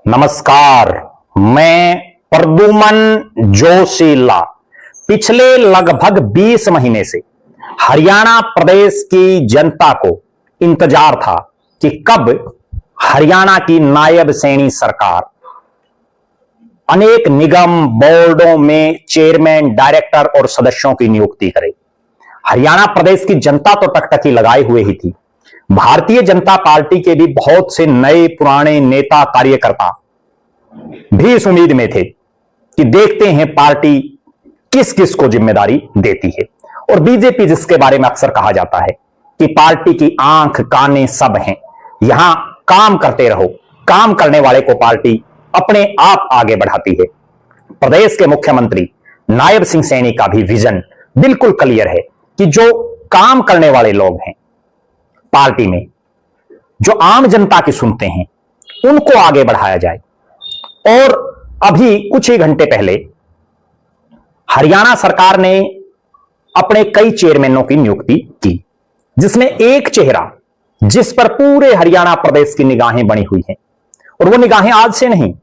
नमस्कार, मैं प्रद्युमन जोशीला। पिछले लगभग 20 महीने से हरियाणा प्रदेश की जनता को इंतजार था कि कब हरियाणा की नायब सैनी सरकार अनेक निगम बोर्डों में चेयरमैन, डायरेक्टर और सदस्यों की नियुक्ति करे। हरियाणा प्रदेश की जनता तो टकटकी लगाए हुए ही थी। भारतीय जनता पार्टी के भी बहुत से नए पुराने नेता कार्यकर्ता भी इस उम्मीद में थे कि देखते हैं पार्टी किस किस को जिम्मेदारी देती है। और बीजेपी, जिसके बारे में अक्सर कहा जाता है कि पार्टी की आंख काने सब हैं, यहां काम करते रहो, काम करने वाले को पार्टी अपने आप आगे बढ़ाती है। प्रदेश के मुख्यमंत्री नायब सिंह सैनी का भी विजन बिल्कुल क्लियर है कि जो काम करने वाले लोग हैं पार्टी में, जो आम जनता की सुनते हैं, उनको आगे बढ़ाया जाए। और अभी कुछ ही घंटे पहले हरियाणा सरकार ने अपने कई चेयरमैनों की नियुक्ति की, जिसमें एक चेहरा जिस पर पूरे हरियाणा प्रदेश की निगाहें बनी हुई हैं, और वो निगाहें आज से नहीं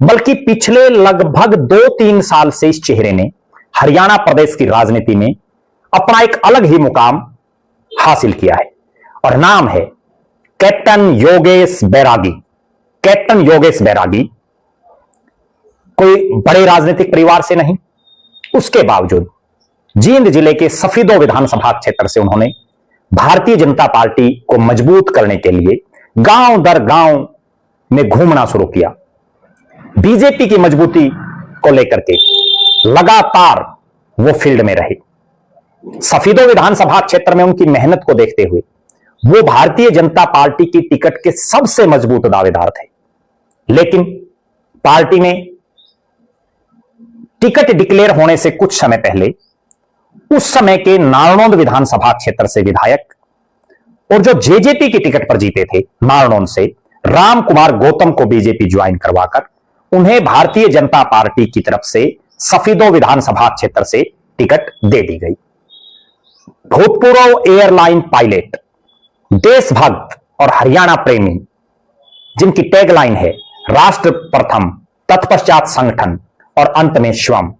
बल्कि पिछले लगभग 2-3 साल से इस चेहरे ने हरियाणा प्रदेश की राजनीति में अपना एक अलग ही मुकाम हासिल किया है, और नाम है कैप्टन योगेश बैरागी। कैप्टन योगेश बैरागी कोई बड़े राजनीतिक परिवार से नहीं, उसके बावजूद जींद जिले के सफीदो विधानसभा क्षेत्र से उन्होंने भारतीय जनता पार्टी को मजबूत करने के लिए गांव दर गांव में घूमना शुरू किया। बीजेपी की मजबूती को लेकर के लगातार वो फील्ड में रहे। सफीदो विधानसभा क्षेत्र में उनकी मेहनत को देखते हुए वो भारतीय जनता पार्टी की टिकट के सबसे मजबूत दावेदार थे। लेकिन पार्टी ने टिकट डिक्लेयर होने से कुछ समय पहले उस समय के नारनौंद विधानसभा क्षेत्र से विधायक और जो जेजेपी की टिकट पर जीते थे नारनौंद से, राम कुमार गौतम को बीजेपी ज्वाइन करवाकर उन्हें भारतीय जनता पार्टी की तरफ से सफीदो विधानसभा क्षेत्र से टिकट दे दी गई। भूतपूर्व एयरलाइन पायलट, देशभक्त और हरियाणा प्रेमी, जिनकी टैगलाइन है राष्ट्र प्रथम, तत्पश्चात संगठन और अंत में स्वयं,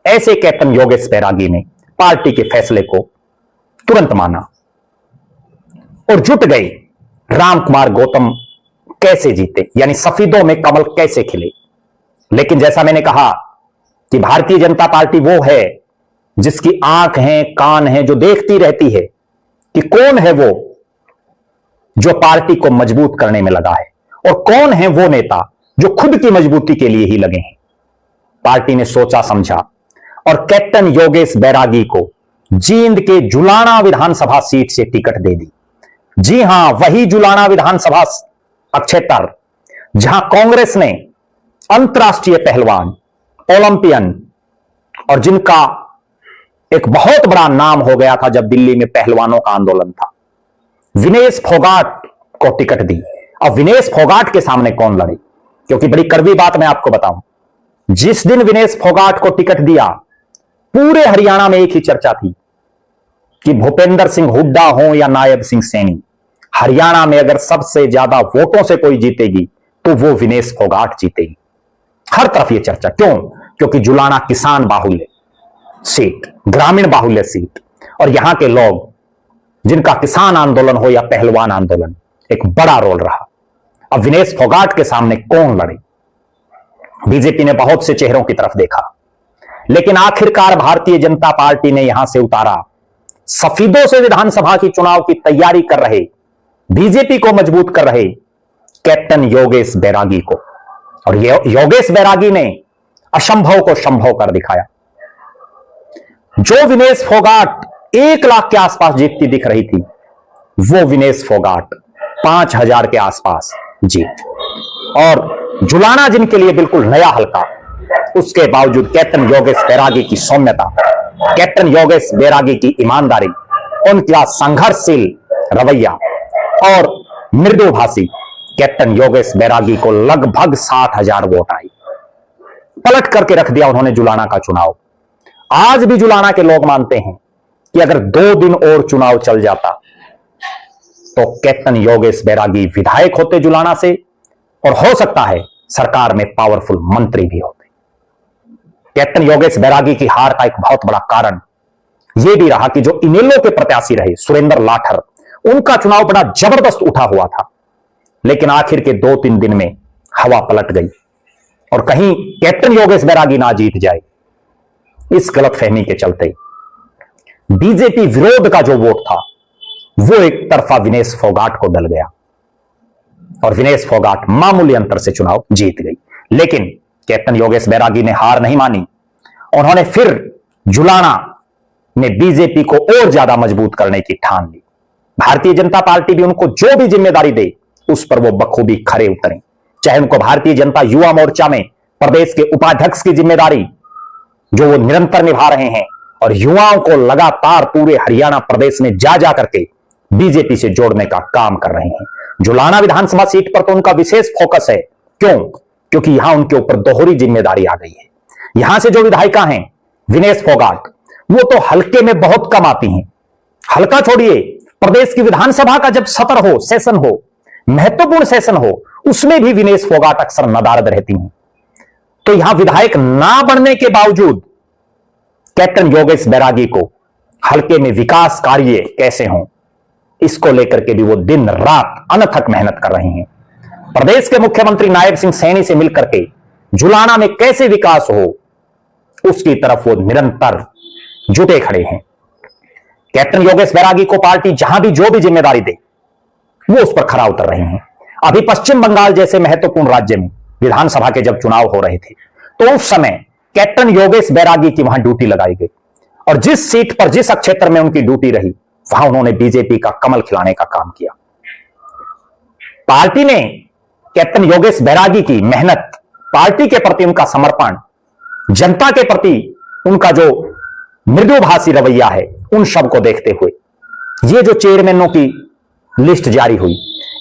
ऐसे कैप्टन योगेश बैरागी ने पार्टी के फैसले को तुरंत माना और जुट गए राम कुमार गौतम कैसे जीते, यानी सफीदों में कमल कैसे खिले। लेकिन जैसा मैंने कहा कि भारतीय जनता पार्टी वो है जिसकी आंख है, कान है, जो देखती रहती है कि कौन है वो जो पार्टी को मजबूत करने में लगा है और कौन है वो नेता जो खुद की मजबूती के लिए ही लगे हैं। पार्टी ने सोचा समझा और कैप्टन योगेश बैरागी को जींद के जुलाना विधानसभा सीट से टिकट दे दी। जी हां, वही जुलाना विधानसभा क्षेत्र जहां कांग्रेस ने अंतर्राष्ट्रीय पहलवान, ओलंपियन और जिनका एक बहुत बड़ा नाम हो गया था जब दिल्ली में पहलवानों का आंदोलन था, विनेश फोगाट को टिकट दी। अब विनेश फोगाट के सामने कौन लड़े? क्योंकि बड़ी कड़वी बात मैं आपको बताऊं, जिस दिन विनेश फोगाट को टिकट दिया पूरे हरियाणा में एक ही चर्चा थी कि भूपेंद्र सिंह हुड्डा हो या नायब सिंह सैनी, हरियाणा में अगर सबसे ज्यादा वोटों से कोई जीतेगी तो वो विनेश फोगाट जीतेगी। हर तरफ ये चर्चा। क्यों? क्योंकि जुलाना किसान बाहुल्य सीट, ग्रामीण बाहुल्य सीट, और यहां के लोग जिनका किसान आंदोलन हो या पहलवान आंदोलन एक बड़ा रोल रहा। अब विनेश फोगाट के सामने कौन लड़े? बीजेपी ने बहुत से चेहरों की तरफ देखा, लेकिन आखिरकार भारतीय जनता पार्टी ने यहां से उतारा सफीदों से विधानसभा की चुनाव की तैयारी कर रहे, बीजेपी को मजबूत कर रहे कैप्टन योगेश बैरागी को। और योगेश बैरागी ने असंभव को संभव कर दिखाया। जो विनेश फोगाट 1 लाख के आसपास जीतती दिख रही थी, वो विनेश फोगाट 5000 के आसपास जीत। और जुलाना जिनके लिए बिल्कुल नया हल्का, उसके बावजूद कैप्टन योगेश बैरागी की सौम्यता, कैप्टन योगेश बैरागी की ईमानदारी, उनका संघर्षशील रवैया और मृदुभाषी कैप्टन योगेश बैरागी को लगभग 60,000 वोट आई। पलट करके रख दिया उन्होंने जुलाना का चुनाव। आज भी जुलाना के लोग मानते हैं कि अगर 2 दिन और चुनाव चल जाता तो कैप्टन योगेश बैरागी विधायक होते जुलाना से, और हो सकता है सरकार में पावरफुल मंत्री भी होते। कैप्टन योगेश बैरागी की हार का एक बहुत बड़ा कारण यह भी रहा कि जो इनेलो के प्रत्याशी रहे सुरेंद्र लाठर, उनका चुनाव बड़ा जबरदस्त उठा हुआ था, लेकिन आखिर के 2-3 दिन में हवा पलट गई और कहीं कैप्टन योगेश बैरागी ना जीत जाए, इस गलतफहमी के चलते बीजेपी विरोध का जो वोट था वो एक तरफा विनेश फोगाट को डल गया और विनेश फोगाट मामूली अंतर से चुनाव जीत गई। लेकिन कैप्टन योगेश बैरागी ने हार नहीं मानी। उन्होंने फिर जुलाना में बीजेपी को और ज्यादा मजबूत करने की ठान ली। भारतीय जनता पार्टी भी उनको जो भी जिम्मेदारी दे उस पर वो बखूबी खरे उतरे। चाहे उनको भारतीय जनता युवा मोर्चा में प्रदेश के उपाध्यक्ष की जिम्मेदारी जो वो निरंतर निभा रहे हैं और युवाओं को लगातार पूरे हरियाणा प्रदेश में जा जा करके बीजेपी से जोड़ने का काम कर रहे हैं। जुलाना विधानसभा सीट पर तो उनका विशेष फोकस है। क्यों? क्योंकि यहां उनके ऊपर दोहरी जिम्मेदारी आ गई है। यहां से जो विधायिका हैं विनेश फोगाट, वो तो हल्के में बहुत कम आती हैं। हल्का छोड़िए, प्रदेश की विधानसभा का जब सत्र हो, सेशन हो, महत्वपूर्ण सेशन हो, उसमें भी विनेश फोगाट अक्सर नदारद रहती हैं। तो यहां विधायक ना बनने के बावजूद कैप्टन योगेश बैरागी को हल्के में विकास कार्य कैसे हों, इसको लेकर के भी वो दिन रात अनथक मेहनत कर रहे हैं। प्रदेश के मुख्यमंत्री नायब सिंह सैनी से मिलकर के जुलाना में कैसे विकास हो, उसकी तरफ वो निरंतर जुटे खड़े हैं। कैप्टन योगेश बैरागी को पार्टी जहां भी जो भी जिम्मेदारी दे वो उस पर खरा उतर रहे हैं। अभी पश्चिम बंगाल जैसे महत्वपूर्ण राज्य में विधानसभा के जब चुनाव हो रहे थे तो उस समय कैप्टन योगेश बैरागी की वहां ड्यूटी लगाई गई और जिस सीट पर, जिस क्षेत्र में उनकी ड्यूटी रही, वहां उन्होंने बीजेपी का कमल खिलाने का काम किया। पार्टी ने कैप्टन योगेश बैरागी की मेहनत, पार्टी के प्रति उनका समर्पण, जनता के प्रति उनका जो मृदुभाषी रवैया है, उन सब को देखते हुए ये जो चेयरमैनों की लिस्ट जारी हुई,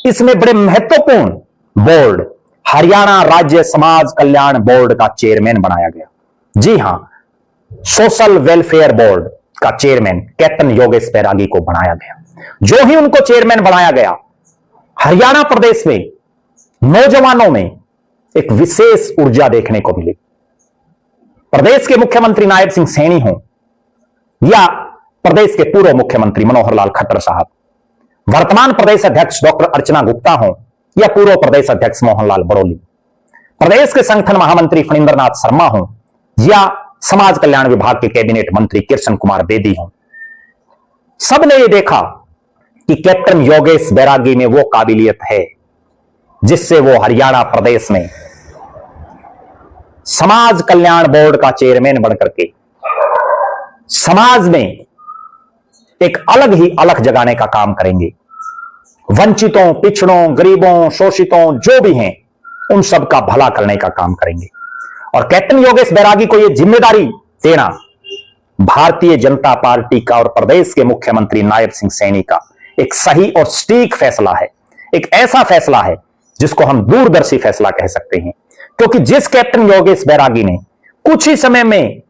इसमें बड़े महत्वपूर्ण बोर्ड हरियाणा राज्य समाज कल्याण बोर्ड का चेयरमैन बनाया गया। जी हां, सोशल वेलफेयर बोर्ड का चेयरमैन कैप्टन योगेश बैरागी को बनाया गया। जो ही उनको चेयरमैन बनाया गया, हरियाणा प्रदेश में नौजवानों में एक विशेष ऊर्जा देखने को मिली। प्रदेश के मुख्यमंत्री नायब सिंह सैनी हों या प्रदेश के पूर्व मुख्यमंत्री मनोहर लाल खट्टर साहब, वर्तमान प्रदेश अध्यक्ष डॉक्टर अर्चना गुप्ता हों या पूर्व प्रदेश अध्यक्ष मोहनलाल बड़ोली, प्रदेश के संगठन महामंत्री फणींद्रनाथ शर्मा हों या समाज कल्याण विभाग के कैबिनेट मंत्री कृष्ण कुमार बेदी हों, सबने ये देखा कि कैप्टन योगेश बैरागी में वो काबिलियत है जिससे वो हरियाणा प्रदेश में समाज कल्याण बोर्ड का चेयरमैन बनकर के समाज में एक अलग ही अलग जगाने का काम करेंगे। वंचितों, पिछड़ों, गरीबों, शोषितों जो भी हैं, उन सब का भला करने का काम करेंगे। और कैप्टन योगेश बैरागी को यह जिम्मेदारी देना भारतीय जनता पार्टी का और प्रदेश के मुख्यमंत्री नायब सिंह सैनी का एक सही और सटीक फैसला है। एक ऐसा फैसला है जिसको हम दूरदर्शी फैसला कह सकते हैं, क्योंकि जिस कैप्टन योगेश बैरागी ने कुछ ही समय में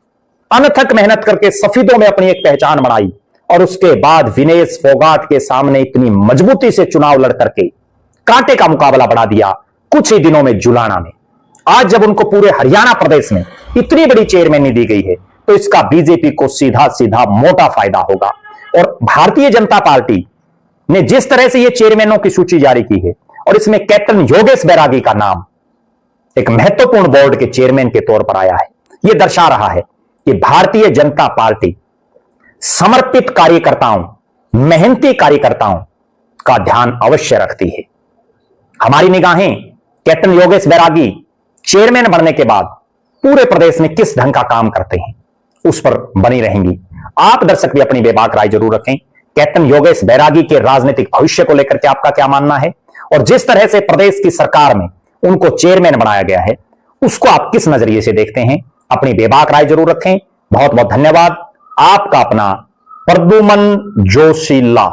अनथक मेहनत करके सफेदों में अपनी एक पहचान बनाई और उसके बाद विनेश फोगाट के सामने इतनी मजबूती से चुनाव लड़ करके कांटे का मुकाबला बढ़ा दिया कुछ ही दिनों में जुलाना में। आज जब उनको पूरे हरियाणा प्रदेश में इतनी बड़ी चेयरमैनी दी गई है तो इसका बीजेपी को सीधा सीधा मोटा फायदा होगा। और भारतीय जनता पार्टी ने जिस तरह से यह चेयरमैनों की सूची जारी की है और इसमें कैप्टन योगेश बैरागी का नाम एक महत्वपूर्ण बोर्ड के चेयरमैन के तौर पर आया है, यह दर्शा रहा है कि भारतीय जनता पार्टी समर्पित कार्यकर्ताओं, मेहनती कार्यकर्ताओं का ध्यान अवश्य रखती है। हमारी निगाहें कैप्टन योगेश बैरागी चेयरमैन बनने के बाद पूरे प्रदेश में किस ढंग का काम करते हैं उस पर बनी रहेंगी। आप दर्शक भी अपनी बेबाक राय जरूर रखें। कैप्टन योगेश बैरागी के राजनीतिक भविष्य को लेकर के आपका क्या मानना है और जिस तरह से प्रदेश की सरकार में उनको चेयरमैन बनाया गया है उसको आप किस नजरिए से देखते हैं, अपनी बेबाक राय जरूर रखें। बहुत बहुत धन्यवाद। आपका अपना प्रद्युमन जोशीला।